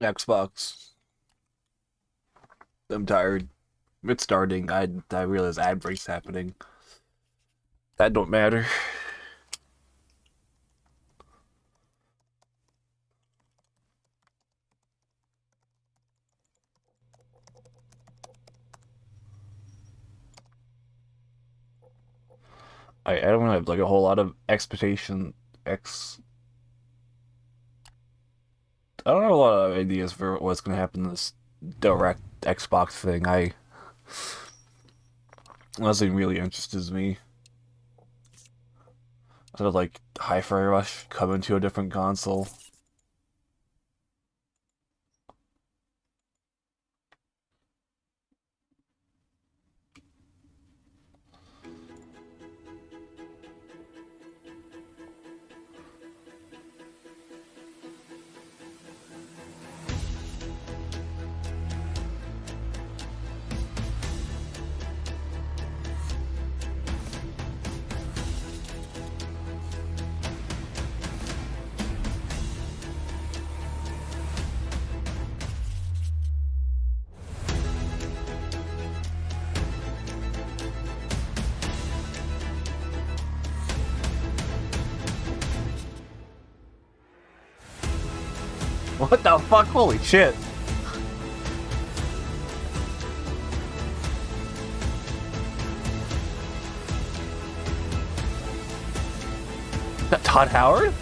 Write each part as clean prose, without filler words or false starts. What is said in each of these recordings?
Xbox. I'm tired. It's starting. I realize ad breaks happening. That don't matter. I don't have like a whole lot of expectation. X. I don't have a lot of ideas for what's gonna happen in this direct Xbox thing. Nothing really interests me. Sort of like Hi-Fi Rush coming to a different console. What the fuck? Holy shit! Is that Todd Howard?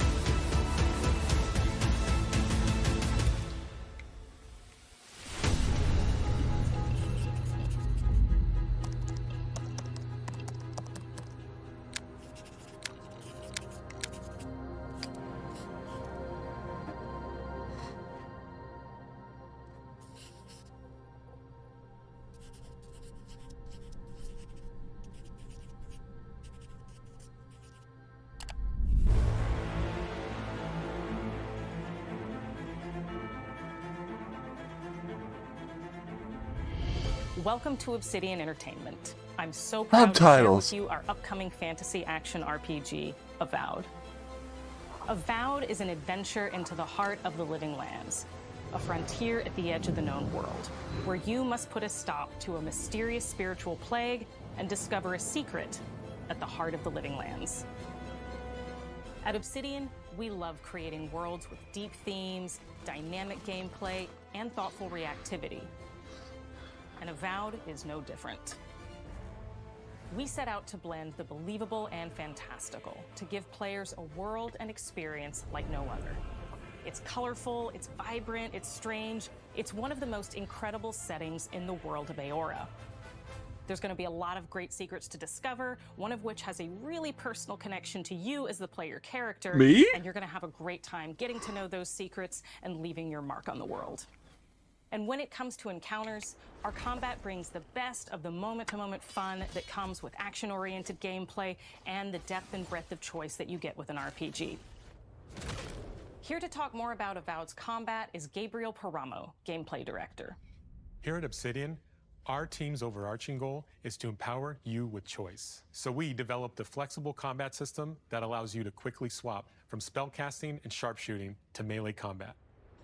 Welcome to Obsidian Entertainment. I'm so proud to share with you our upcoming fantasy action RPG, Avowed. Avowed is an adventure into the heart of the Living Lands, a frontier at the edge of the known world, where you must put a stop to a mysterious spiritual plague and discover a secret at the heart of the Living Lands. At Obsidian, we love creating worlds with deep themes, dynamic gameplay, and thoughtful reactivity. And Avowed is no different. We set out to blend the believable and fantastical to give players a world and experience like no other. It's colorful, it's vibrant, it's strange. It's one of the most incredible settings in the world of Eora. There's going to be a lot of great secrets to discover, one of which has a really personal connection to you as the player character. Me? And you're going to have a great time getting to know those secrets and leaving your mark on the world. And when it comes to encounters, our combat brings the best of the moment-to-moment fun that comes with action-oriented gameplay and the depth and breadth of choice that you get with an RPG. Here to talk more about Avowed's combat is Gabriel Paramo, Gameplay Director. Here at Obsidian, our team's overarching goal is to empower you with choice. So we developed a flexible combat system that allows you to quickly swap from spellcasting and sharpshooting to melee combat.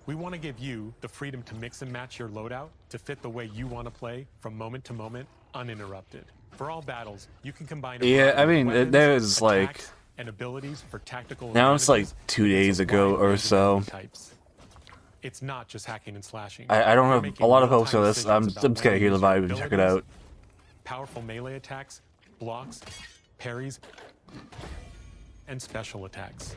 We want to give you the freedom to mix and match your loadout to fit the way you want to play from moment to moment, uninterrupted. For all battles, you can combine there's like and abilities for tactical. Now it's like 2 days ago or so. It's not just hacking and slashing. I don't have a lot of hopes for this. I'm just gonna hear the vibe and check it out. Powerful melee attacks, blocks, parries, and special attacks.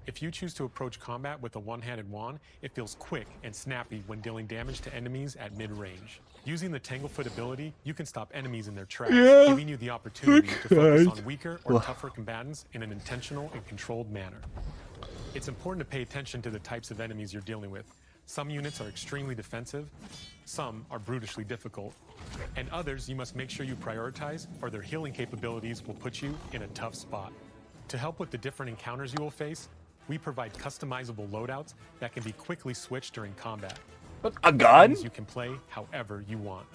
If you choose to approach combat with a one-handed wand, it feels quick and snappy when dealing damage to enemies at mid-range. Using the Tanglefoot ability, you can stop enemies in their tracks, giving you the opportunity to focus on weaker or tougher combatants in an intentional and controlled manner. It's important to pay attention to the types of enemies you're dealing with. Some units are extremely defensive, some are brutishly difficult, and others you must make sure you prioritize or their healing capabilities will put you in a tough spot. To help with the different encounters you will face, we provide customizable loadouts that can be quickly switched during combat. A gun? You can play however you want.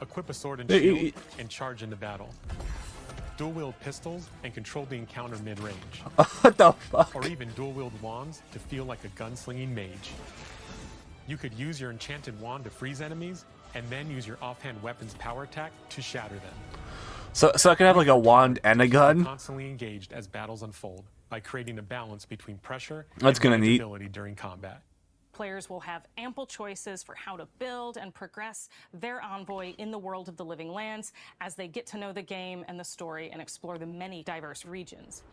Equip a sword and shield and charge into battle. dual-wield pistols and control the encounter mid-range. What the fuck? Or even dual-wield wands to feel like a gunslinging mage. You could use your enchanted wand to freeze enemies, and then use your offhand weapon's power attack to shatter them. So I can have like a wand and a gun? Constantly engaged as battles unfold by creating a balance between pressure That's and kinda neat. ability during combat. Players will have ample choices for how to build and progress their envoy in the world of the Living Lands as they get to know the game and the story and explore the many diverse regions.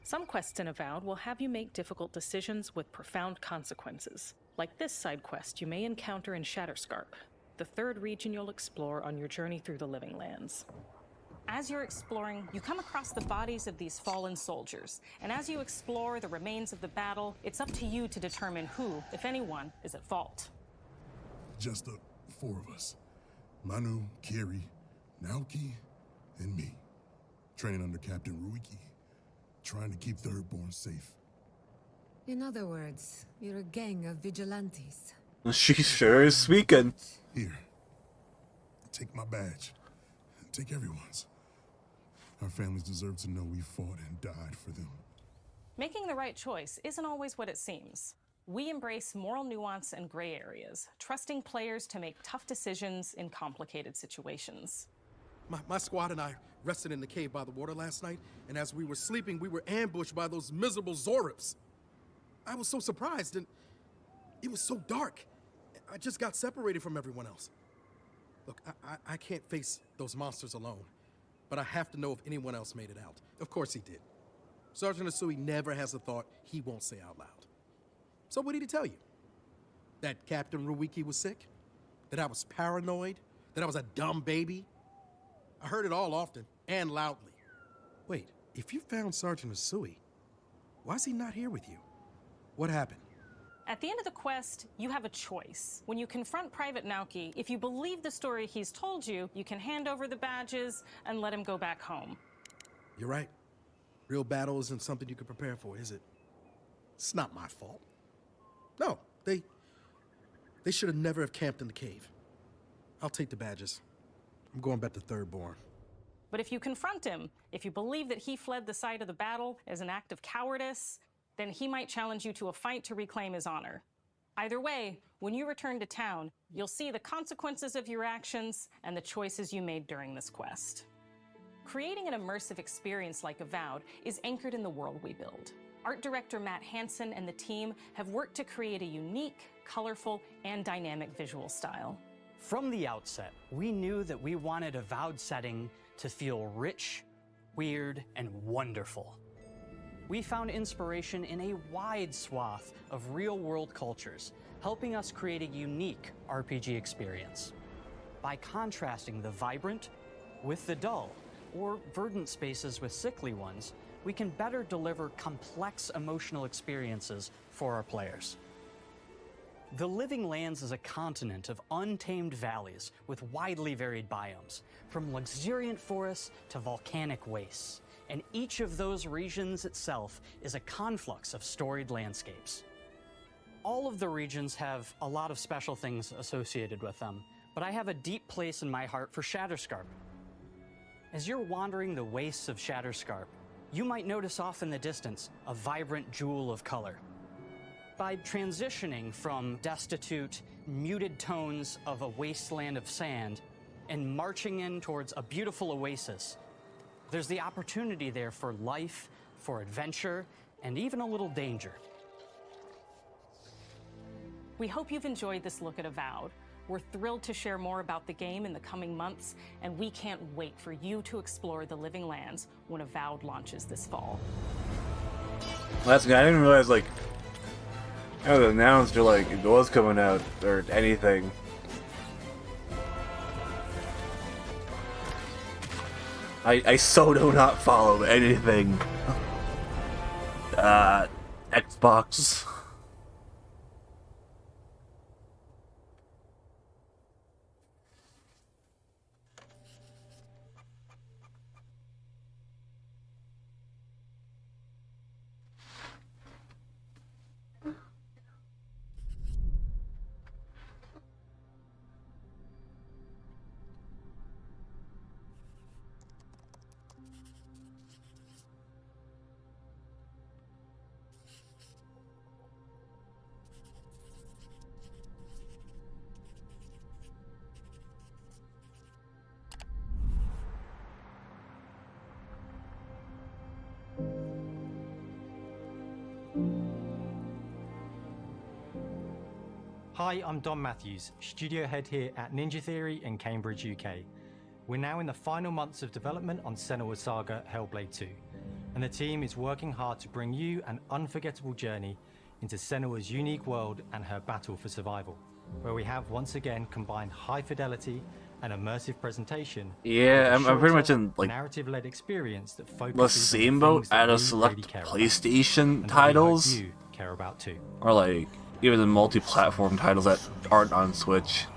Some quests in Avowed will have you make difficult decisions with profound consequences, like this side quest you may encounter in Shatterscarp, the third region you'll explore on your journey through the Living Lands. As you're exploring, you come across the bodies of these fallen soldiers, and as you explore the remains of the battle, it's up to you to determine who, if anyone, is at fault. Just the 4 of us. Manu, Kiri, Naoki, and me. Training under Captain Ruiki. Trying to keep Thirdborn safe. In other words, you're a gang of vigilantes. She sure is speaking. Here. Take my badge. Take everyone's. Our families deserve to know we fought and died for them. Making the right choice isn't always what it seems. We embrace moral nuance and gray areas, trusting players to make tough decisions in complicated situations. My squad and I rested in the cave by the water last night, and as we were sleeping, we were ambushed by those miserable Zorips. I was so surprised, and it was so dark. I just got separated from everyone else. Look, I can't face those monsters alone, but I have to know if anyone else made it out. Of course he did. Sergeant Asui never has a thought he won't say out loud. So what did he tell you? That Captain Ruiki was sick? That I was paranoid? That I was a dumb baby? I heard it all often and loudly. Wait, if you found Sergeant Asui, why is he not here with you? What happened? At the end of the quest, you have a choice. When you confront Private Naoki, if you believe the story he's told you, you can hand over the badges and let him go back home. You're right. Real battle isn't something you can prepare for, is it? It's not my fault. No, they should have never have camped in the cave. I'll take the badges. I'm going back to Thirdborn. But if you confront him, if you believe that he fled the site of the battle as an act of cowardice, then he might challenge you to a fight to reclaim his honor. Either way, when you return to town, you'll see the consequences of your actions and the choices you made during this quest. Creating an immersive experience like Avowed is anchored in the world we build. Art director Matt Hansen and the team have worked to create a unique, colorful, and dynamic visual style. From the outset, we knew that we wanted Avowed setting to feel rich, weird, and wonderful. We found inspiration in a wide swath of real-world cultures, helping us create a unique RPG experience. By contrasting the vibrant with the dull, or verdant spaces with sickly ones, we can better deliver complex emotional experiences for our players. The Living Lands is a continent of untamed valleys with widely varied biomes, from luxuriant forests to volcanic wastes. And each of those regions itself is a conflux of storied landscapes. All of the regions have a lot of special things associated with them, but I have a deep place in my heart for Shatterscarp. As you're wandering the wastes of Shatterscarp, you might notice off in the distance a vibrant jewel of color. By transitioning from destitute, muted tones of a wasteland of sand and marching in towards a beautiful oasis, there's the opportunity there for life, for adventure, and even a little danger. We hope you've enjoyed this look at Avowed. We're thrilled to share more about the game in the coming months, and we can't wait for you to explore the Living Lands when Avowed launches this fall. That's good. I didn't realize, like, it was announced or, like, it was coming out or anything. I so do not follow anything. Xbox. Hi, I'm Don Matthews, studio head here at Ninja Theory in Cambridge, UK. We're now in the final months of development on Senua's Saga Hellblade 2, and the team is working hard to bring you an unforgettable journey into Senua's unique world and her battle for survival, where we have once again combined high fidelity and immersive presentation. Yeah, I'm pretty much in like narrative-led experience that the focuses same on boat things that as you really select care about, PlayStation and that we hope titles, you care about too. or like even the multi-platform titles that aren't on Switch.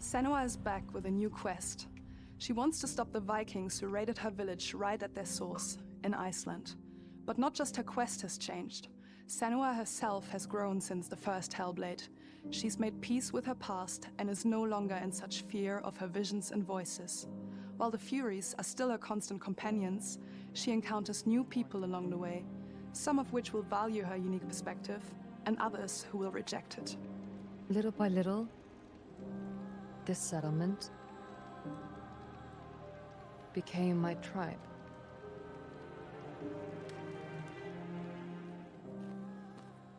Senua is back with a new quest. She wants to stop the Vikings who raided her village right at their source, in Iceland. But not just her quest has changed. Senua herself has grown since the first Hellblade. She's made peace with her past and is no longer in such fear of her visions and voices. While the Furies are still her constant companions, she encounters new people along the way, some of which will value her unique perspective, and others who will reject it. Little by little, this settlement became my tribe.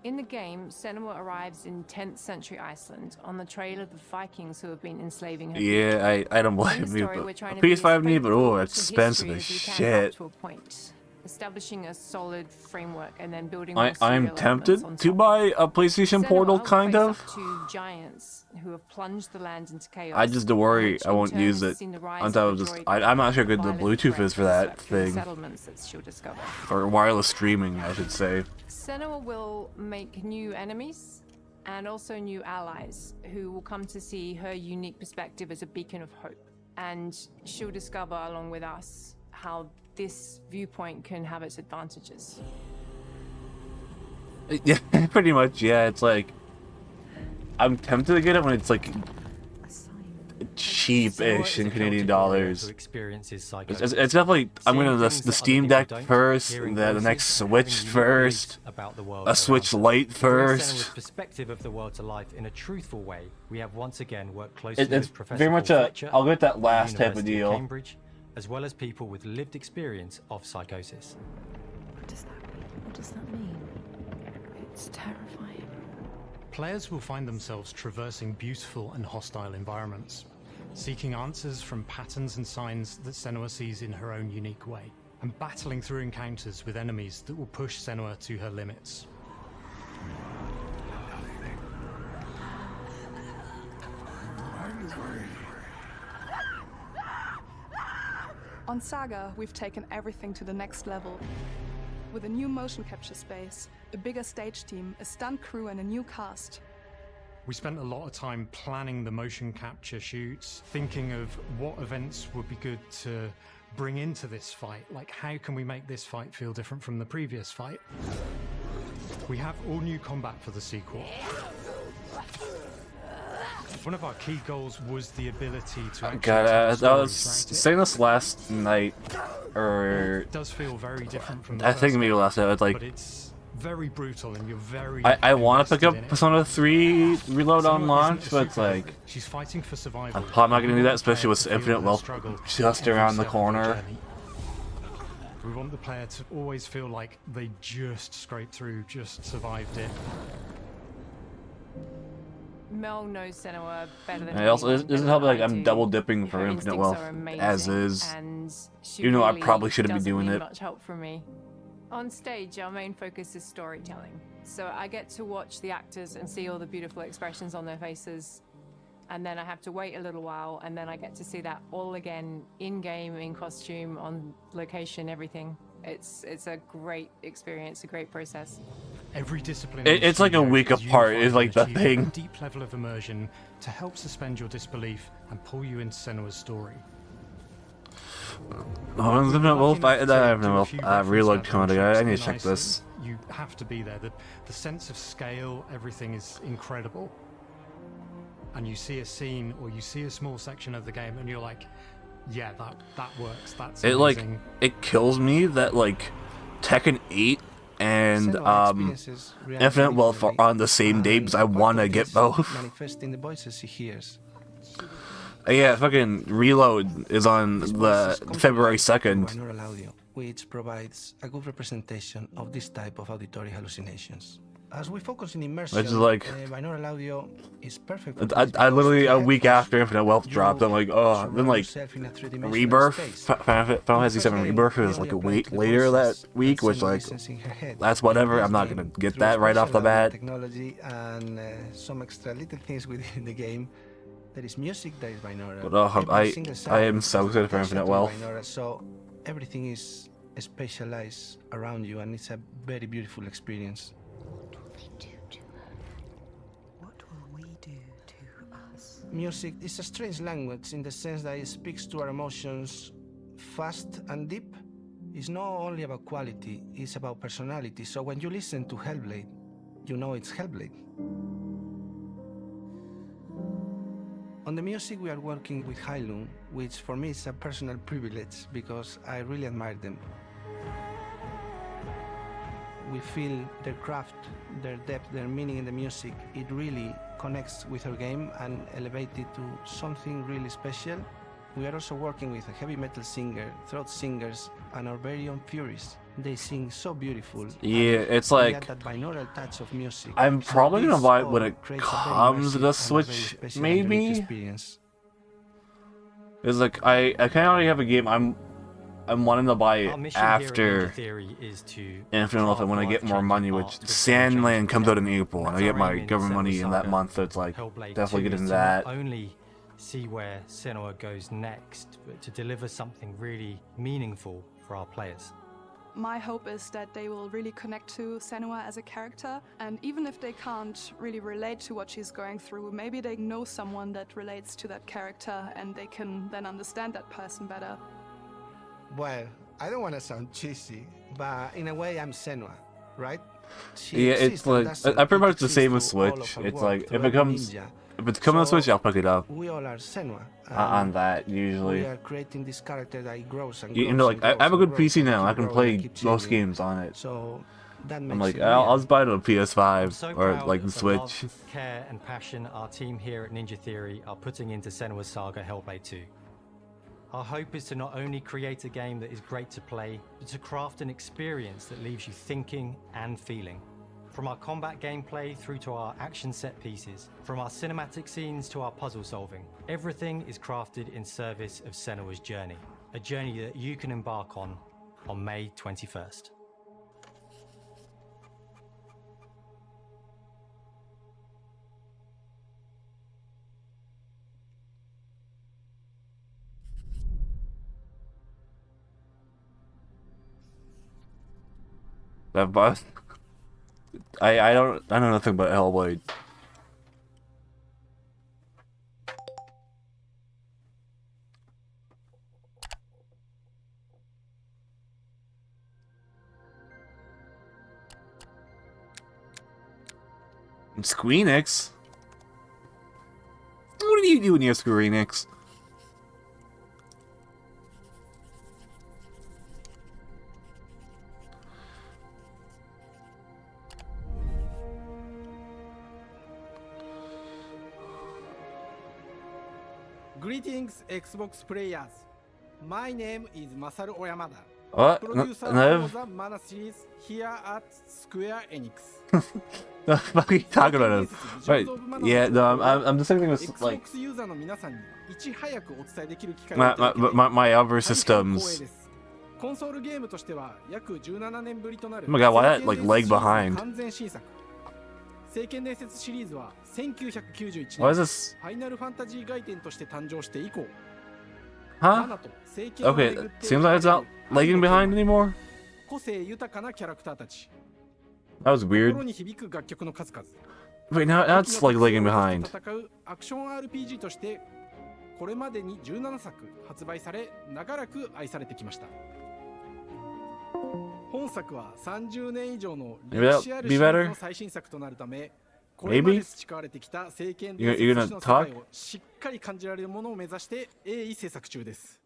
In the game, Senua arrives in 10th century Iceland on the trail of the Vikings who have been enslaving her. Yeah, I don't blame you, but PS5 need, but oh, it's expensive as shit. To a point, establishing a solid framework and then building. I'm tempted to buy a PlayStation Portal, kind of. Two giants who have plunged the land into chaos. I just worry I won't use it. On top of just, I'm not sure how good the Bluetooth is for that thing, or wireless streaming, I should say. Senua will make new enemies and also new allies who will come to see her unique perspective as a beacon of hope. And she'll discover, along with us, how this viewpoint can have its advantages. Yeah, pretty much, yeah. It's like, I'm tempted to get it when it's like cheap-ish in Canadian dollars. It's definitely, I'm gonna the Steam Deck first, the next Switch first, a Switch Lite first. Perspective of the world to life in a truthful way. We have once again worked closely It's with Professor very much Paul a, Fletcher I'll get that last at type of University deal. Cambridge, as well as people with lived experience of psychosis. What does that mean? What does that mean? It's terrifying. Players will find themselves traversing beautiful and hostile environments, seeking answers from patterns and signs that Senua sees in her own unique way, and battling through encounters with enemies that will push Senua to her limits. On Saga, we've taken everything to the next level. With a new motion capture space, a bigger stage team, a stunt crew, and a new cast. We spent a lot of time planning the motion capture shoots, thinking of what events would be good to bring into this fight. Like, how can we make this fight feel different from the previous fight? We have all new combat for the sequel. One of our key goals was the ability to actually I was saying this last night, or it does feel very different from the I think maybe last night. It's like, but it's very brutal, and you're very. I want to pick up Persona 3 Reload on launch, but it's like, she's fighting for survival. I'm probably not gonna do that, especially with Infinite Wealth just around the corner. We want the player to always feel like they just scraped through, just survived it. Mel knows Senua better than And it also anyone, doesn't help like I'm double dipping for Infinite Wealth as is. You know, I probably shouldn't be doing it. Much help from me. On stage, our main focus is storytelling. So I get to watch the actors and see all the beautiful expressions on their faces. And then I have to wait a little while, and then I get to see that all again, in-game, in costume, on location, everything. It's a great experience, a great process. Every discipline. It's like a week apart. Is like the thing. A deep level of immersion to help suspend your disbelief and pull you into Senua's story. Oh, Infinite Wealth. I have no Reload coming. I need to check this. You have to be there. The sense of scale, everything is incredible. And you see a scene or you see a small section of the game, and you're like, yeah, that works. That's it. Amazing. Like, it kills me that like Tekken 8 and Infinite Wealth are on the same day because I want to get both. Manifesting the voices he hears. Yeah, fucking Reload is on the February 2nd. which provides a good representation of this type of auditory hallucinations. As we focus in immersion, Which is like, binaural audio is perfect. I literally a week after Infinite Wealth dropped, I'm like, oh, then like Rebirth, Final Fantasy VII Rebirth was like a week later that week, which like that's whatever. I'm not gonna get that right off the bat. Technology and some extra little things within the game. There is music, there is binaural. But I am so excited for Infinite Wealth. So everything is specialized around you, and it's a very beautiful experience. Music is a strange language in the sense that it speaks to our emotions fast and deep. It's not only about quality, it's about personality. So when you listen to Hellblade, you know it's Hellblade. On the music, we are working with Heilung, which for me is a personal privilege because I really admire them. We feel their craft, their depth, their meaning in the music. It really connects with our game and elevates it to something really special. We are also working with a heavy metal singer, throat singers, and our very own Furies. They sing so beautiful. Yeah, it's like that binaural touch of music. I'm probably gonna buy it when it creates a very comes to the immersive and Switch, very special and maybe. unique experience. It's like I kind of already have a game I'm wanting to buy it after Infinite Wealth when I get more money, which Sandland comes out in April, and I get my government money in that month, so it's like definitely get into that. Not only see where Senua goes next, but to deliver something really meaningful for our players. My hope is that they will really connect to Senua as a character, and even if they can't really relate to what she's going through, maybe they know someone that relates to that character and they can then understand that person better. Well, I don't want to sound cheesy, but in a way I'm Senua, right? Yeah, it's like I pretty much the same with Switch. It's like if it's coming on Switch, I'll pick it up. We all are Senua. On that usually. We are creating this character that grows and You know, like I have a good PC now. I can play most games on it. So that makes I'm like, I'll just buy it on a PS5 or like the Switch. Love, care, and passion our team here at Ninja Theory are putting into Senua's Saga Hellblade 2. Our hope is to not only create a game that is great to play, but to craft an experience that leaves you thinking and feeling. From our combat gameplay through to our action set pieces, from our cinematic scenes to our puzzle solving, everything is crafted in service of Senua's journey, a journey that you can embark on May 21st. That boss. I don't know nothing about Hellblade. Squeenix? What are you doing here, Squeenix? Greetings, Xbox players. My name is Masaru Oyamada. What? Producer of the Mana series here at Square Enix. The fuck are you talking about? Right? Yeah, no, I'm just thinking of like my other systems. Oh my god, why that like leg behind? Why is this? Huh? Okay, seems like it's not lagging behind anymore. That was weird. Wait, now it's like lagging behind. これまでに17作発売され、長らく愛されてきました。本作は30年以上の歴史あるシリーズの最新作となるため、これまで培われてきた聖剣伝説の世界をしっかり感じられるものを目指して鋭意制作中です。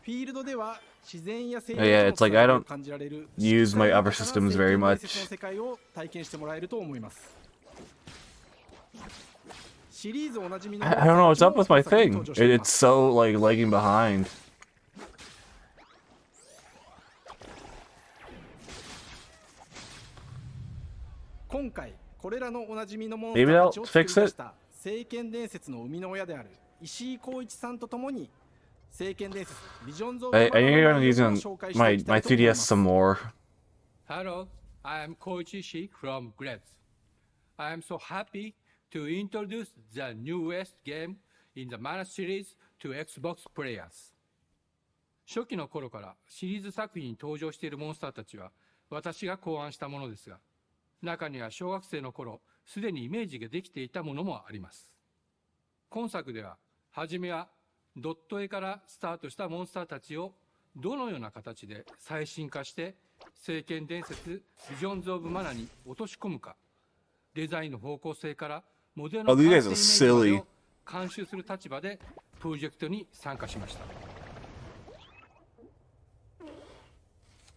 フィールドでは自然や生活の感じられる use my other systems very much. 世界を体験してもらえると思います。 I don't know what's up with my thing. It's so like lagging behind. 今回これらのおなじみのモンスターたちを作り出した聖剣伝説の生みの親である石井光一さんとともに聖剣伝説ビジョンズ・オブ・マナーを紹介していきたいと思います。 Hello, I am Koichi Ishii from Gretz. I am so happy to introduce the newest game in the Mana series to Xbox players. 初期の頃からシリーズ作品に登場しているモンスターたちは私が考案したものですが、中には小学生の頃すでにイメージができていたものもあります。今作では初めはドット絵からスタートしたモンスターたちをどのような形で最新化して聖剣伝説ビジョンズ・オブ・マナに落とし込むか、デザインの方向性からモデルの完成イメージまでを監修する立場でプロジェクトに参加しました。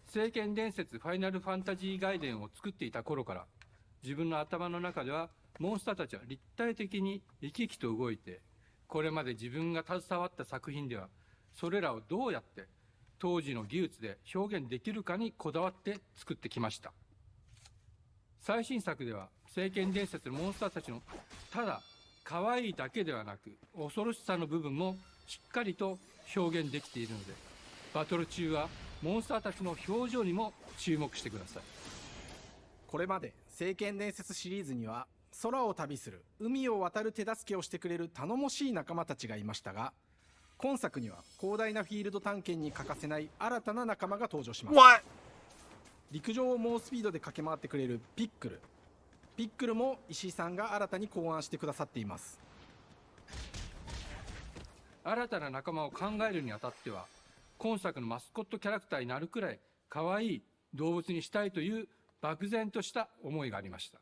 聖剣伝説ファイナルファンタジー外伝を作っていた頃から自分の頭の中ではモンスターたちは立体的に生き生きと動いて、これまで自分が携わった作品ではそれらをどうやって当時の技術で表現できるかにこだわって作ってきました。最新作では聖剣伝説のモンスターたちのただ可愛いだけではなく恐ろしさの部分もしっかりと表現できているので、バトル中はモンスターたちの表情にも注目してください。これまで聖剣伝説シリーズには空を旅する海を渡る手助けをしてくれる頼もしい仲間たちがいましたが、今作には広大なフィールド探検に欠かせない新たな仲間が登場します。陸上を猛スピードで駆け回ってくれるピックルも石井さんが新たに考案してくださっています。新たな仲間を考えるにあたっては今作のマスコットキャラクターになるくらい可愛い動物にしたいという漠然とした思いがありました。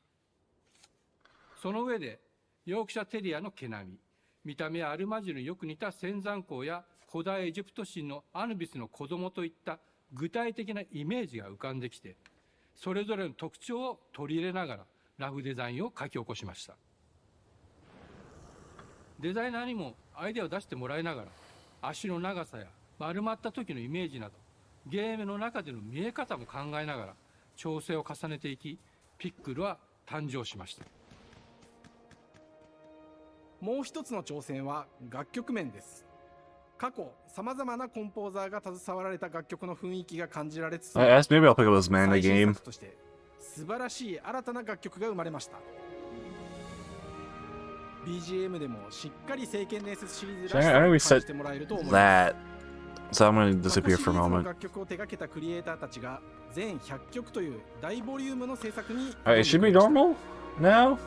その上でヨークシャテリアの毛並み、見た目やアルマジルによく似た仙山港や古代エジプト神のアヌビスの子供といった具体的なイメージが浮かんできて、それぞれの特徴を取り入れながらラフデザインを書き起こしました。デザイナーにもアイデアを出してもらいながら足の長さや丸まった時のイメージなどゲームの中での見え方も考えながら調整を重ねていき、ピックルは誕生しました。もう一つの挑戦は楽曲面です。過去さまざまなコンポーザーが携わられた楽曲の雰囲気が感じられつつ、I asked maybe I'll pick up this Mana 最新 game. 作として素晴らしい新たな楽曲が生まれました。 BGM でもしっかり聖剣伝説シリーズらしさを感じてもらえると思います。 That. So I'm going to disappear シ for リ a ーズの moment. 楽曲を手掛けたクリエイターたちが全100曲という大ボリュームの制作に Alright, it should be normal now?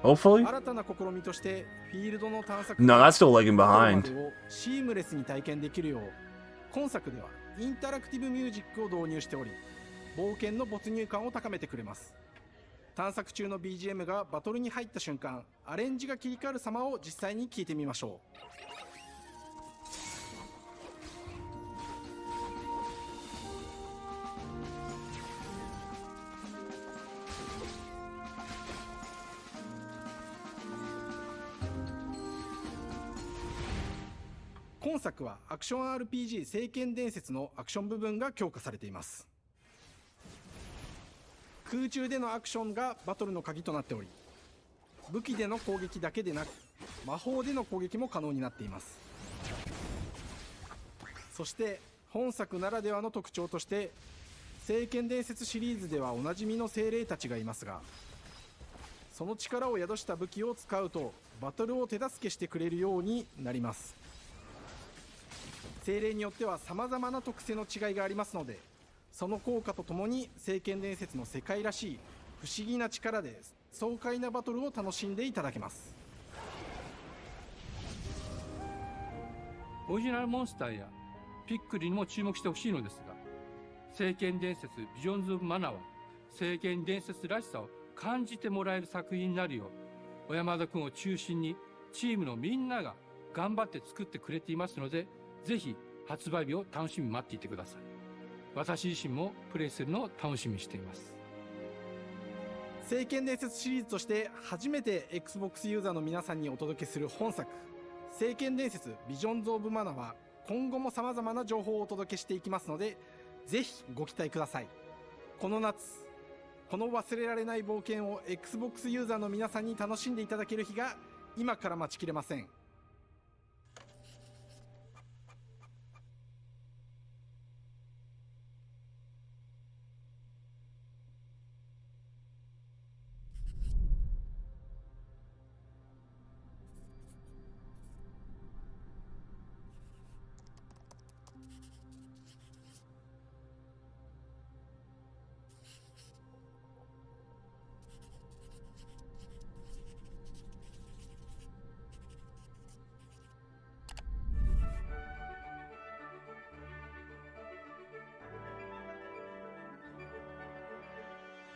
Hopefully? 新たな試みとしてフィールドの探索 No, that's still lagging ま behind. でをシームレスに体験できるよう今作ではインタラクティブミュージックを導入しており、冒険の没入感を高めてくれます。探索中の BGM がバトルに入った瞬間、アレンジが切り替わる様を実際に聞いてみましょう。今作はアクション RPG 聖剣伝説のアクション部分が強化されています。空中でのアクションがバトルの鍵となっており、武器での攻撃だけでなく魔法での攻撃も可能になっています。そして本作ならではの特徴として聖剣伝説シリーズではおなじみの精霊たちがいますが、その力を宿した武器を使うとバトルを手助けしてくれるようになります。精霊によっては様々な特性の違いがありますので、その効果とともに聖剣伝説の世界らしい不思議な力で爽快なバトルを楽しんでいただけます。オリジナルモンスターやピックリにも注目してほしいのですが、聖剣伝説ビジョンズ・オブ・マナは聖剣伝説らしさを感じてもらえる作品になるよう、小山田君を中心にチームのみんなが頑張って作ってくれていますので、ぜひ発売日を楽しみに待っていてください。私自身もプレイするのを楽しみにしています。聖剣伝説シリーズとして初めて Xbox ユーザーの皆さんにお届けする本作、聖剣伝説ビジョンズ・オブ・マナは今後も様々な情報をお届けしていきますので、ぜひご期待ください。この夏この忘れられない冒険を Xbox ユーザーの皆さんに楽しんでいただける日が今から待ちきれません。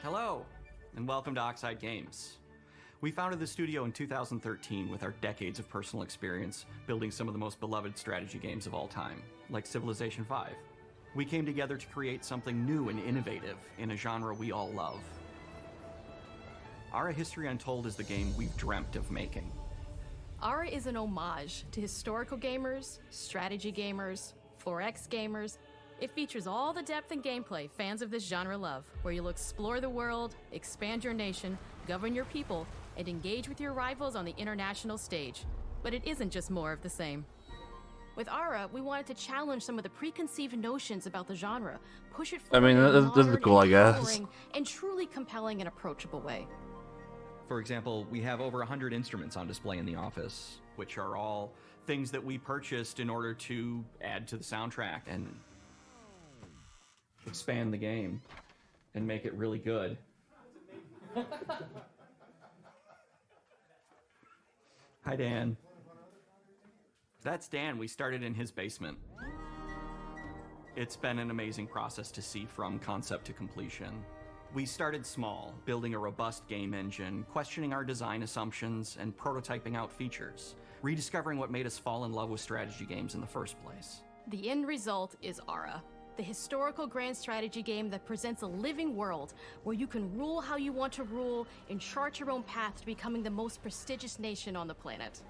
Hello, and welcome to Oxide Games. We founded the studio in 2013 with our decades of personal experience building some of the most beloved strategy games of all time, like Civilization V. We came together to create something new and innovative in a genre we all love. Ara History Untold is the game we've dreamt of making. Ara is an homage to historical gamers, strategy gamers, 4X gamers. It features all the depth and gameplay fans of this genre love, where you'll explore the world, expand your nation, govern your people, and engage with your rivals on the international stage. But it isn't just more of the same. With Ara, we wanted to challenge some of the preconceived notions about the genre, push it forward in a modern, empowering, and truly compelling and approachable way. For example, we have over 100 instruments on display in the office, which are all things that we purchased in order to add to the soundtrack and expand the game and make it really good. Hi, Dan. That's Dan. We started in his basement. It's been an amazing process to see from concept to completion. We started small, building a robust game engine, questioning our design assumptions, and prototyping out features, rediscovering what made us fall in love with strategy games in the first place. The end result is Ara, the historical grand strategy game that presents a living world where you can rule how you want to rule and chart your own path to becoming the most prestigious nation on the planet.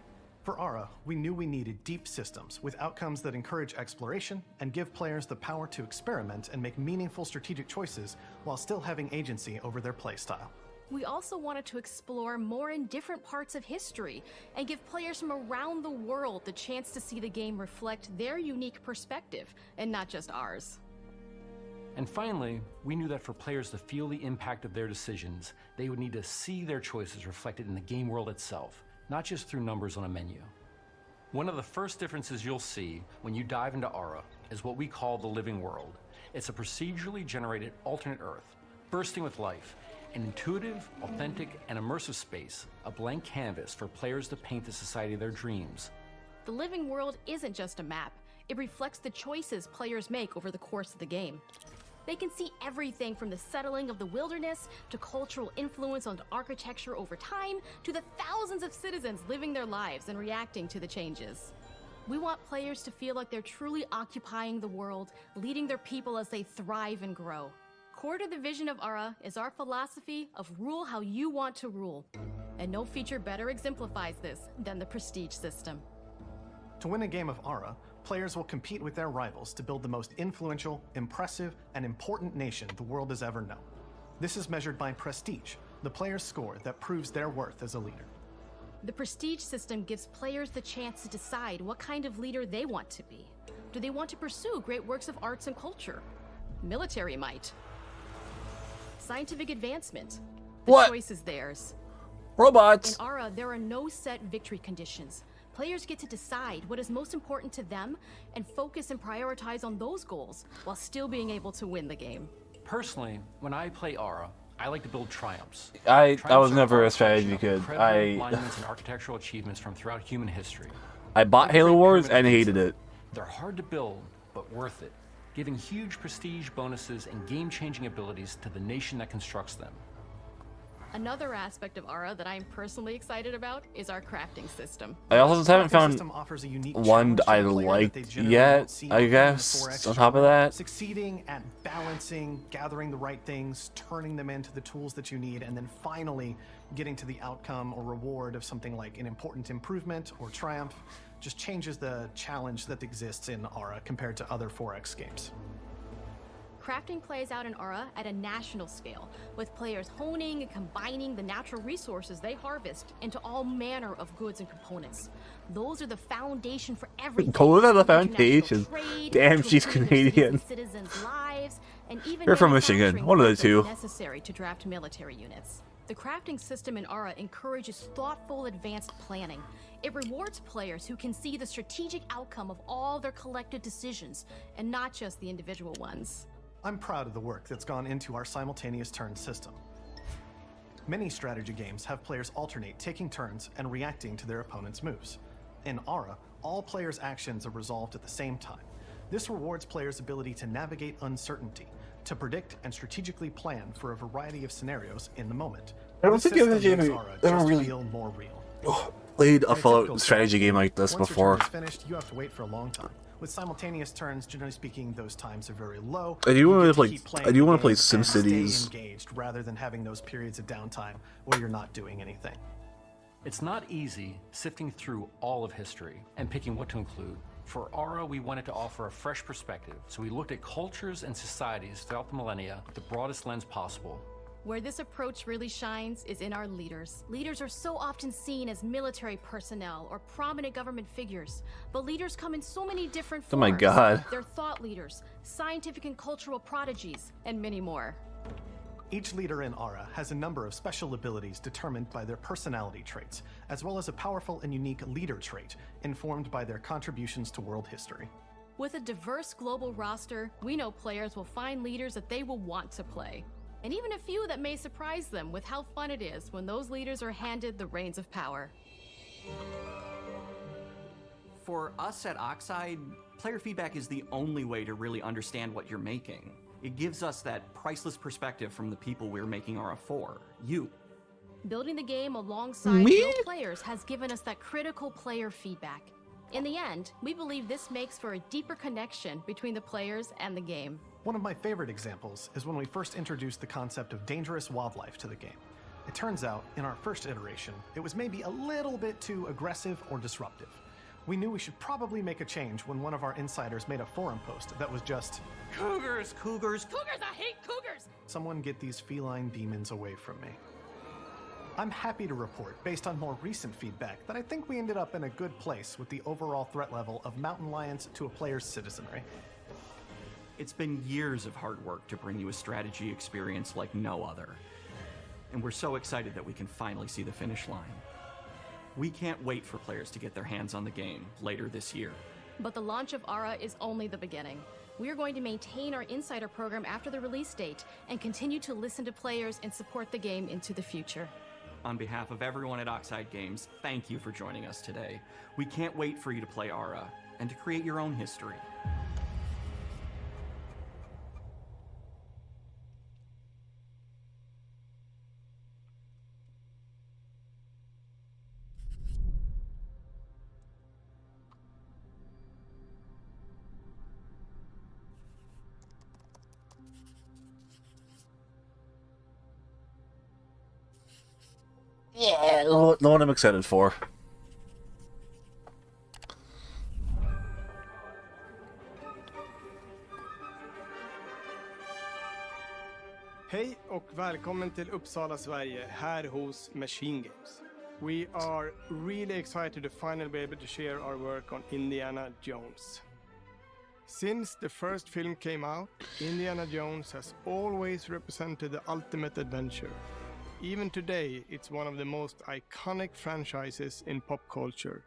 For Ara, we knew we needed deep systems with outcomes that encourage exploration and give players the power to experiment and make meaningful strategic choices while still having agency over their playstyle. We also wanted to explore more in different parts of history and give players from around the world the chance to see the game reflect their unique perspective and not just ours. And finally, we knew that for players to feel the impact of their decisions, they would need to see their choices reflected in the game world itself, not just through numbers on a menu. One of the first differences you'll see when you dive into Ara is what we call the living world. It's a procedurally generated alternate Earth, bursting with life, an intuitive, authentic, and immersive space, a blank canvas for players to paint the society of their dreams. The living world isn't just a map. It reflects the choices players make over the course of the game. They can see everything from the settling of the wilderness to cultural influence on architecture over time to the thousands of citizens living their lives and reacting to the changes. We want players to feel like they're truly occupying the world, leading their people as they thrive and grow. Core to the vision of Ara is our philosophy of rule how you want to rule. And no feature better exemplifies this than the Prestige system. To win a game of Ara, players will compete with their rivals to build the most influential, impressive, and important nation the world has ever known. This is measured by Prestige, the player's score that proves their worth as a leader. The Prestige system gives players the chance to decide what kind of leader they want to be. Do they want to pursue great works of arts and culture? Military might? Scientific advancement? The choice is theirs. Robots! In Ara, there are no set victory conditions. Players get to decide what is most important to them and focus and prioritize on those goals while still being able to win the game. Personally, when I play Ara, I like to build triumphs. I was never a strategy kid. Monuments and architectural achievements from throughout human history. I bought Halo Wars and hated it. They're hard to build, but worth it, giving huge prestige bonuses and game-changing abilities to the nation that constructs them. Another aspect of Ara that I'm personally excited about is our crafting system. I also just haven't found one I liked yet, I guess, on top of that. Succeeding at balancing, gathering the right things, turning them into the tools that you need, and then finally getting to the outcome or reward of something like an important improvement or triumph just changes the challenge that exists in Ara compared to other 4X games. Crafting plays out in Aura at a national scale, with players honing and combining the natural resources they harvest into all manner of goods and components. Those are the foundation for everything. Those are the foundation. Damn, she's Canadian. Citizens' lives, and even You're from Michigan. One of the two. Necessary to draft military units. The crafting system in Aura encourages thoughtful, advanced planning. It rewards players who can see the strategic outcome of all their collective decisions, and not just the individual ones. I'm proud of the work that's gone into our simultaneous turn system. Many strategy games have players alternate taking turns and reacting to their opponent's moves. In Aura, all players' actions are resolved at the same time. This rewards players' ability to navigate uncertainty, to predict and strategically plan for a variety of scenarios in the moment. I don't think I've ever really feel more real. played a Fallout strategy game like this before. Once your turn is finished, you have to wait for a long time. With simultaneous turns, generally speaking, those times are very low. I do want to play SimCities. Engaged rather than having those periods of downtime where you're not doing anything. It's not easy sifting through all of history and picking what to include. For Aura, we wanted to offer a fresh perspective, so we looked at cultures and societies throughout the millennia with the broadest lens possible. Where this approach really shines is in our leaders. Leaders are so often seen as military personnel or prominent government figures, but leaders come in so many different forms. Oh my god. They're thought leaders, scientific and cultural prodigies, and many more. Each leader in Aura has a number of special abilities determined by their personality traits, as well as a powerful and unique leader trait informed by their contributions to world history. With a diverse global roster, we know players will find leaders that they will want to play. And even a few that may surprise them with how fun it is when those leaders are handed the reins of power. For us at Oxide, player feedback is the only way to really understand what you're making. It gives us that priceless perspective from the people we're making Aura for, you. Building the game alongside real players has given us that critical player feedback. In the end, we believe this makes for a deeper connection between the players and the game. One of my favorite examples is when we first introduced the concept of dangerous wildlife to the game. It turns out, in our first iteration, it was maybe a little bit too aggressive or disruptive. We knew we should probably make a change when one of our insiders made a forum post that was just, "Cougars, cougars, cougars, I hate cougars!" Someone get these feline demons away from me. I'm happy to report, based on more recent feedback, that I think we ended up in a good place with the overall threat level of mountain lions to a player's citizenry. It's been years of hard work to bring you a strategy experience like no other. And we're so excited that we can finally see the finish line. We can't wait for players to get their hands on the game later this year. But the launch of Aura is only the beginning. We are going to maintain our insider program after the release date and continue to listen to players and support the game into the future. On behalf of everyone at Oxide Games, thank you for joining us today. We can't wait for you to play Aura and to create your own history. Yeah, the one I'm excited for. Hej och välkommen till Uppsala, Sverige, här hos Machine Games. We are really excited to finally be able to share our work on Indiana Jones. Since the first film came out, Indiana Jones has always represented the ultimate adventure. Even today, it's one of the most iconic franchises in pop culture.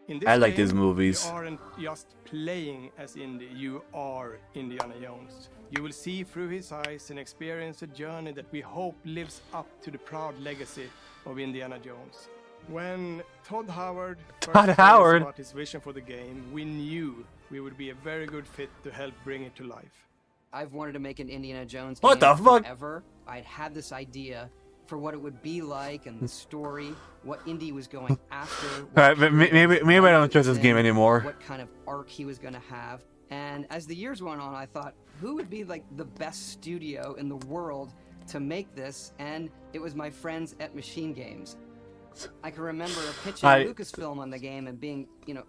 In this I like game, these movies. You aren't just playing as Indy, you are Indiana Jones. You will see through his eyes and experience a journey that we hope lives up to the proud legacy of Indiana Jones. When Todd Howard first told us about his vision for the game, we knew we would be a very good fit to help bring it to life. I've wanted to make an Indiana Jones What game the fuck? forever. I'd had this idea for what it would be like and the story, what Indy was going after. Alright, maybe I don't trust this game anymore. What kind of arc he was going to have. And as the years went on, I thought, who would be like the best studio in the world to make this? And it was my friends at Machine Games. I can remember pitching Lucasfilm on the game and being,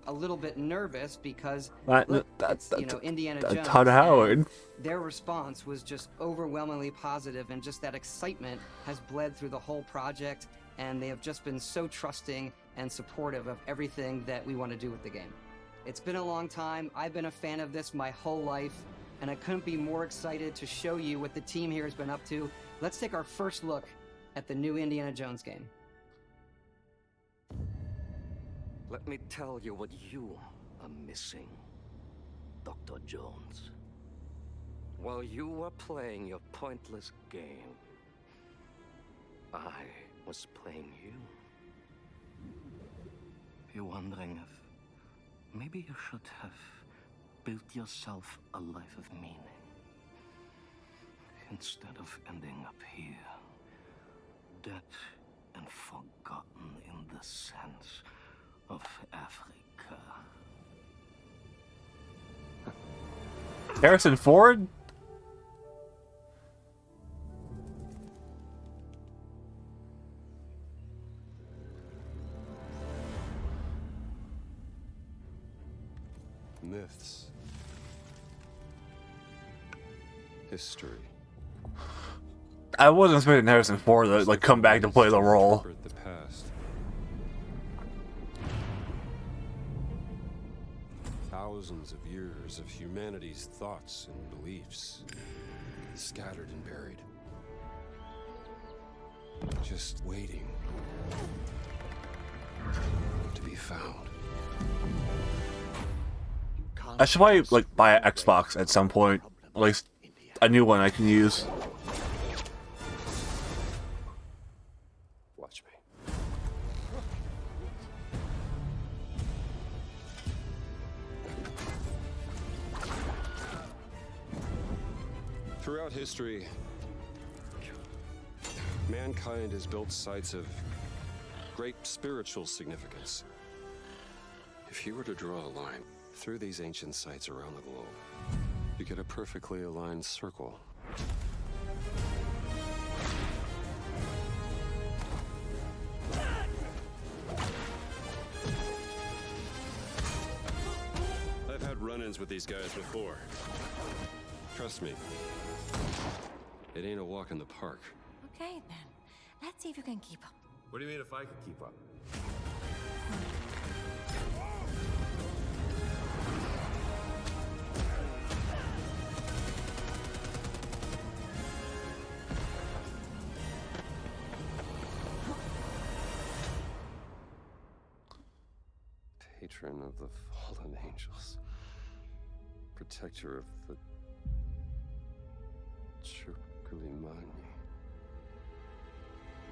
a little bit nervous because it's, Indiana Jones. Todd Howard. Their response was just overwhelmingly positive, and just that excitement has bled through the whole project, and they have just been so trusting and supportive of everything that we want to do with the game. It's been a long time. I've been a fan of this my whole life, and I couldn't be more excited to show you what the team here has been up to. Let's take our first look at the new Indiana Jones game. Let me tell you what you are missing, Dr. Jones. While you were playing your pointless game, I was playing you. You're wondering if maybe you should have built yourself a life of meaning instead of ending up here, dead and forgotten in the sense of Africa. Harrison Ford? Myths. History. I wasn't expecting Harrison Ford to like come back to play the role. The past. Thousands of years of humanity's thoughts and beliefs, scattered and buried. Just waiting to be found. I should probably like buy an Xbox at some point, at least a new one I can use. Watch me. Throughout history, mankind has built sites of great spiritual significance. If you were to draw a line through these ancient sites around the globe, you get a perfectly aligned circle. I've had run-ins with these guys before. Trust me, it ain't a walk in the park. Okay, then. Let's see if you can keep up. What do you mean if I could keep up? Patron of the fallen angels, protector of the Chirkulimani,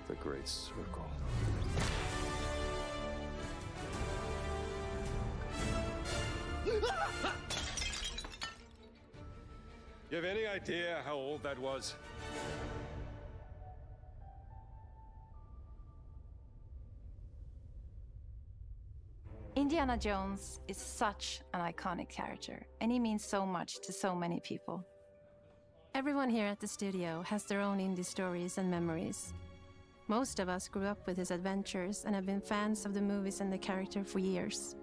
the Great Circle. You have any idea how old that was? Indiana Jones is such an iconic character, and he means so much to so many people. Everyone here at the studio has their own indie stories and memories. Most of us grew up with his adventures and have been fans of the movies and the character for years.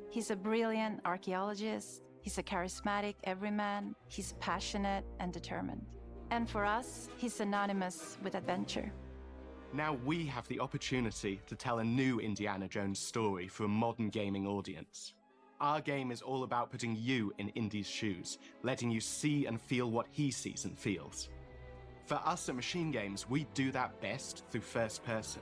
He's a brilliant archaeologist, he's a charismatic everyman, he's passionate and determined. And for us, he's synonymous with adventure. Now we have the opportunity to tell a new Indiana Jones story for a modern gaming audience. Our game is all about putting you in Indy's shoes, letting you see and feel what he sees and feels. For us at Machine Games, we do that best through first person.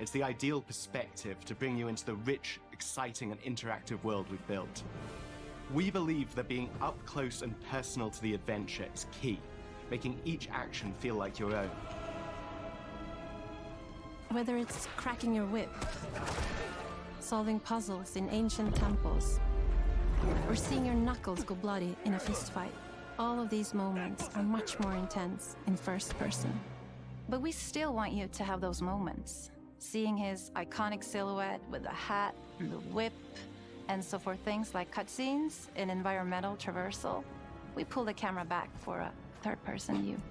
It's the ideal perspective to bring you into the rich, exciting and interactive world we've built. We believe that being up close and personal to the adventure is key, making each action feel like your own. Whether it's cracking your whip, solving puzzles in ancient temples, or seeing your knuckles go bloody in a fistfight, all of these moments are much more intense in first person. But we still want you to have those moments. Seeing his iconic silhouette with the hat, the whip, and so for things like cutscenes and environmental traversal, we pull the camera back for a third-person view.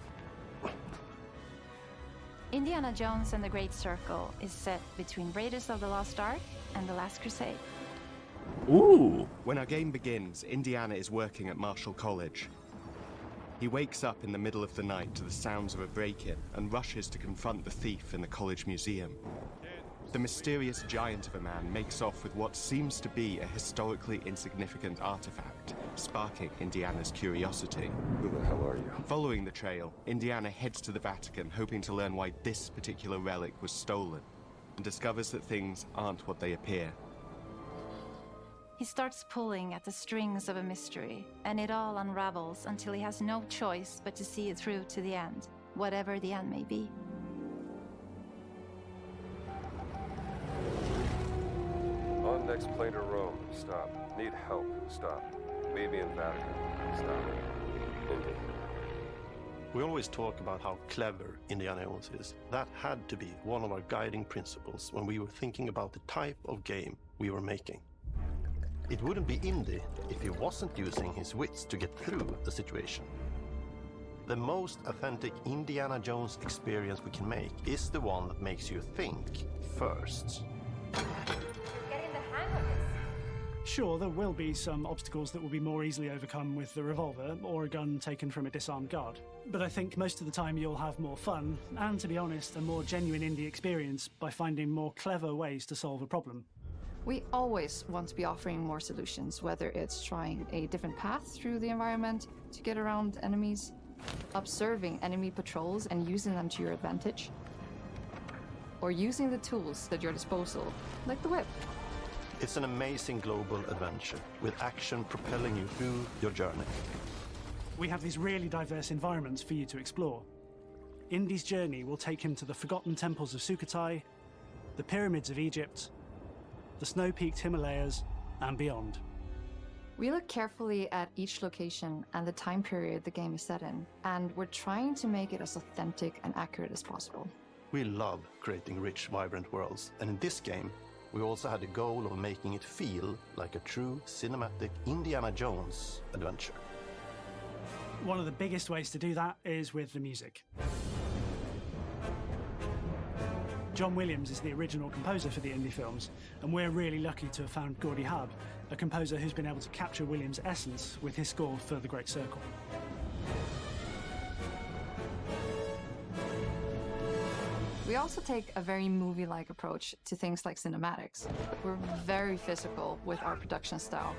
Indiana Jones and the Great Circle is set between Raiders of the Lost Ark and The Last Crusade. Ooh! When our game begins, Indiana is working at Marshall College. He wakes up in the middle of the night to the sounds of a break-in and rushes to confront the thief in the college museum. The mysterious giant of a man makes off with what seems to be a historically insignificant artifact, sparking Indiana's curiosity. Who the hell are you? Following the trail, Indiana heads to the Vatican, hoping to learn why this particular relic was stolen, and discovers that things aren't what they appear. He starts pulling at the strings of a mystery, and it all unravels until he has no choice but to see it through to the end, whatever the end may be. On next plane to Rome. Stop. Need help. Stop. Maybe in Vatican. Stop. Indy. We always talk about how clever Indiana Jones is. That had to be one of our guiding principles when we were thinking about the type of game we were making. It wouldn't be Indy if he wasn't using his wits to get through the situation. The most authentic Indiana Jones experience we can make is the one that makes you think first. Sure, there will be some obstacles that will be more easily overcome with the revolver or a gun taken from a disarmed guard. But I think most of the time you'll have more fun, and to be honest, a more genuine indie experience by finding more clever ways to solve a problem. We always want to be offering more solutions, whether it's trying a different path through the environment to get around enemies, observing enemy patrols and using them to your advantage, or using the tools at your disposal, like the whip. It's an amazing global adventure, with action propelling you through your journey. We have these really diverse environments for you to explore. Indy's journey will take him to the forgotten temples of Sukhothai, the pyramids of Egypt, the snow-peaked Himalayas, and beyond. We look carefully at each location and the time period the game is set in, and we're trying to make it as authentic and accurate as possible. We love creating rich, vibrant worlds, and in this game, we also had the goal of making it feel like a true cinematic Indiana Jones adventure. One of the biggest ways to do that is with the music. John Williams is the original composer for the Indy films, and we're really lucky to have found Gordy Hub, a composer who's been able to capture Williams' essence with his score for The Great Circle. We also take a very movie-like approach to things like cinematics. We're very physical with our production style.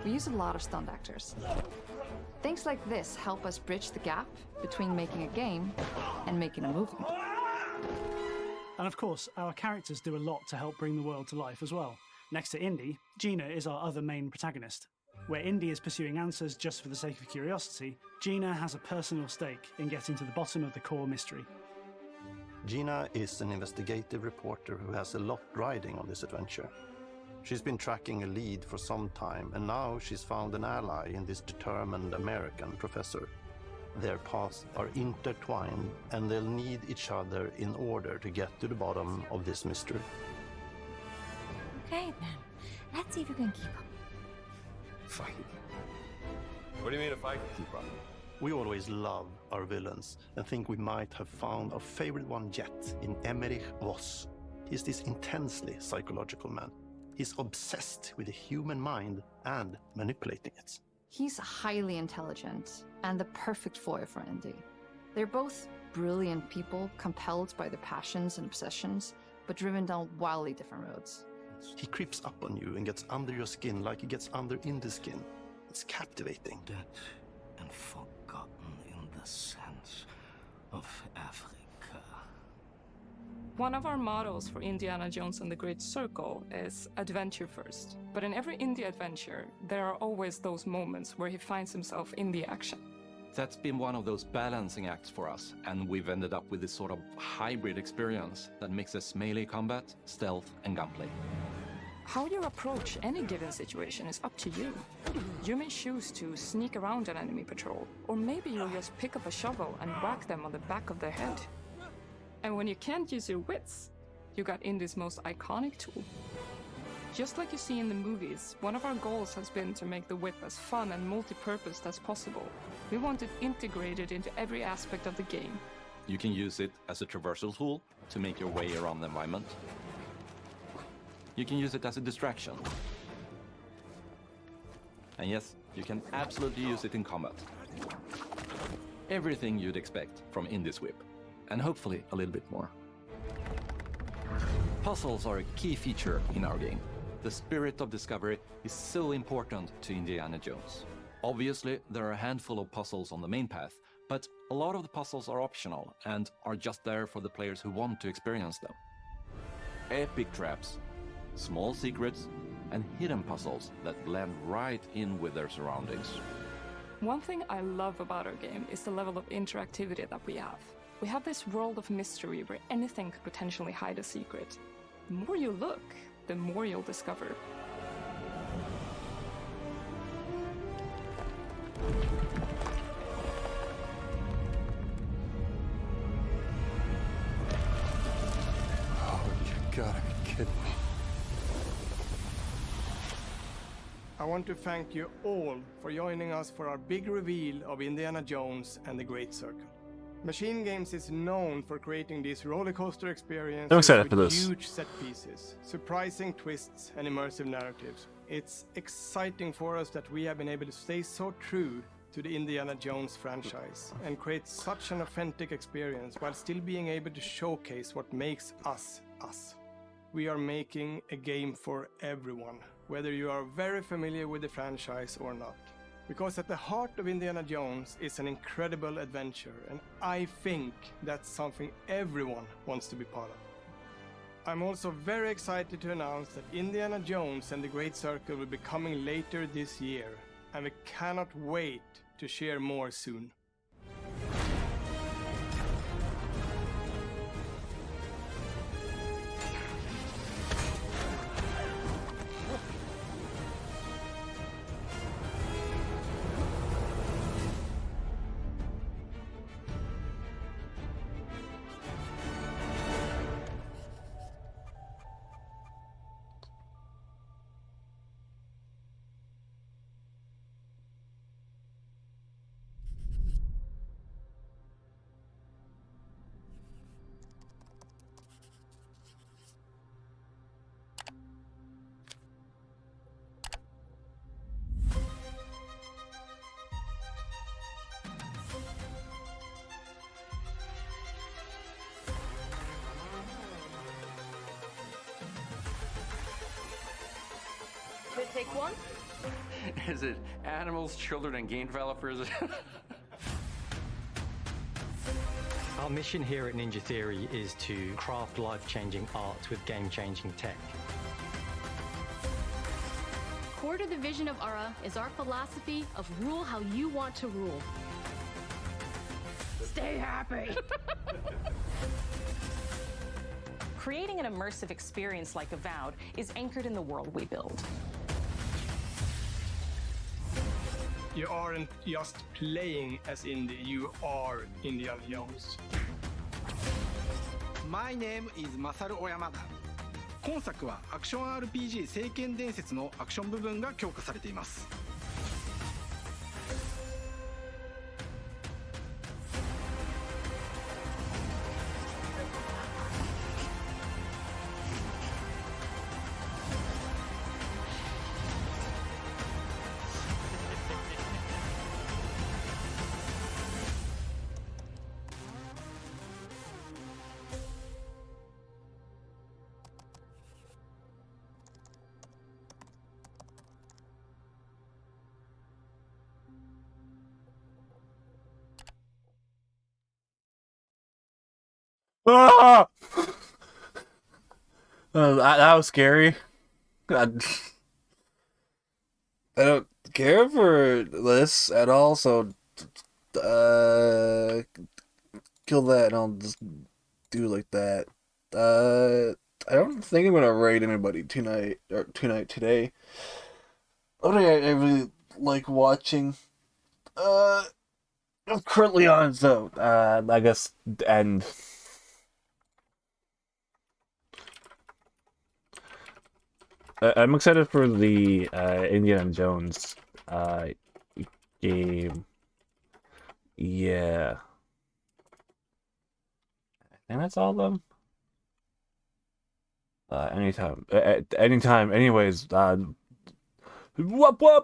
We use a lot of stunt actors. Things like this help us bridge the gap between making a game and making a movie. And of course, our characters do a lot to help bring the world to life as well. Next to Indy, Gina is our other main protagonist. Where Indy is pursuing answers just for the sake of curiosity, Gina has a personal stake in getting to the bottom of the core mystery. Gina is an investigative reporter who has a lot riding on this adventure. She's been tracking a lead for some time, and now she's found an ally in this determined American professor. Their paths are intertwined, and they'll need each other in order to get to the bottom of this mystery. Okay, then. Let's see if you can keep up. Fight. What do you mean if I can keep up? We always love our villains and think we might have found our favorite one yet in Emmerich Voss. He's this intensely psychological man. He's obsessed with the human mind and manipulating it. He's highly intelligent and the perfect foil for Indy. They're both brilliant people, compelled by their passions and obsessions, but driven down wildly different roads. He creeps up on you and gets under your skin like he gets under Indy's skin. It's captivating. Dead and forgotten in the sense of Africa. One of our mottos for Indiana Jones and the Great Circle is adventure first. But in every indie adventure, there are always those moments where he finds himself in the action. That's been one of those balancing acts for us, and we've ended up with this sort of hybrid experience that mixes melee combat, stealth, and gunplay. How you approach any given situation is up to you. You may choose to sneak around an enemy patrol, or maybe you'll just pick up a shovel and whack them on the back of their head. And when you can't use your wits, you got Indy's most iconic tool. Just like you see in the movies, one of our goals has been to make the whip as fun and multi-purposed as possible. We want it integrated into every aspect of the game, You can use it as a traversal tool to make your way around the environment. You can use it as a distraction. And yes, you can absolutely use it in combat. Everything you'd expect from Indie Sweep, and hopefully a little bit more. Puzzles are a key feature in our game. The spirit of discovery is so important to Indiana Jones. Obviously, there are a handful of puzzles on the main path, but a lot of the puzzles are optional and are just there for the players who want to experience them. Epic traps, small secrets, and hidden puzzles that blend right in with their surroundings. One thing I love about our game is the level of interactivity that we have. We have this world of mystery where anything could potentially hide a secret. The more you look, the more you'll discover. Oh, you gotta be kidding me. I want to thank you all for joining us for our big reveal of Indiana Jones and the Great Circle. Machine Games is known for creating these roller coaster experiences I'm excited for with this. huge set pieces, surprising twists, and immersive narratives. It's exciting for us that we have been able to stay so true to the Indiana Jones franchise and create such an authentic experience while still being able to showcase what makes us us. We are making a game for everyone, whether you are very familiar with the franchise or not. Because at the heart of Indiana Jones is an incredible adventure, and I think that's something everyone wants to be part of. I'm also very excited to announce that Indiana Jones and the Great Circle will be coming later this year, and we cannot wait to share more soon. Take one. Is it animals, children, and game developers? Our mission here at Ninja Theory is to craft life-changing art with game-changing tech. Core to the vision of Ara is our philosophy of rule how you want to rule. Stay happy! Creating an immersive experience like Avowed is anchored in the world we build. You aren't just playing as Indy, you are Indiana Jones. My name is Masaru Oyamada. 今作はアクション RPG 聖剣伝説のアクション部分が強化されています。Ah! That was scary. God. I don't care for this at all, so kill that and I'll just do like that. I don't think I'm gonna raid anybody today. What I really like watching. I'm currently on, so I guess end. I'm excited for the Indiana Jones game. Yeah. And that's all of them. Anytime. Anytime. Anyways, whoop whoop.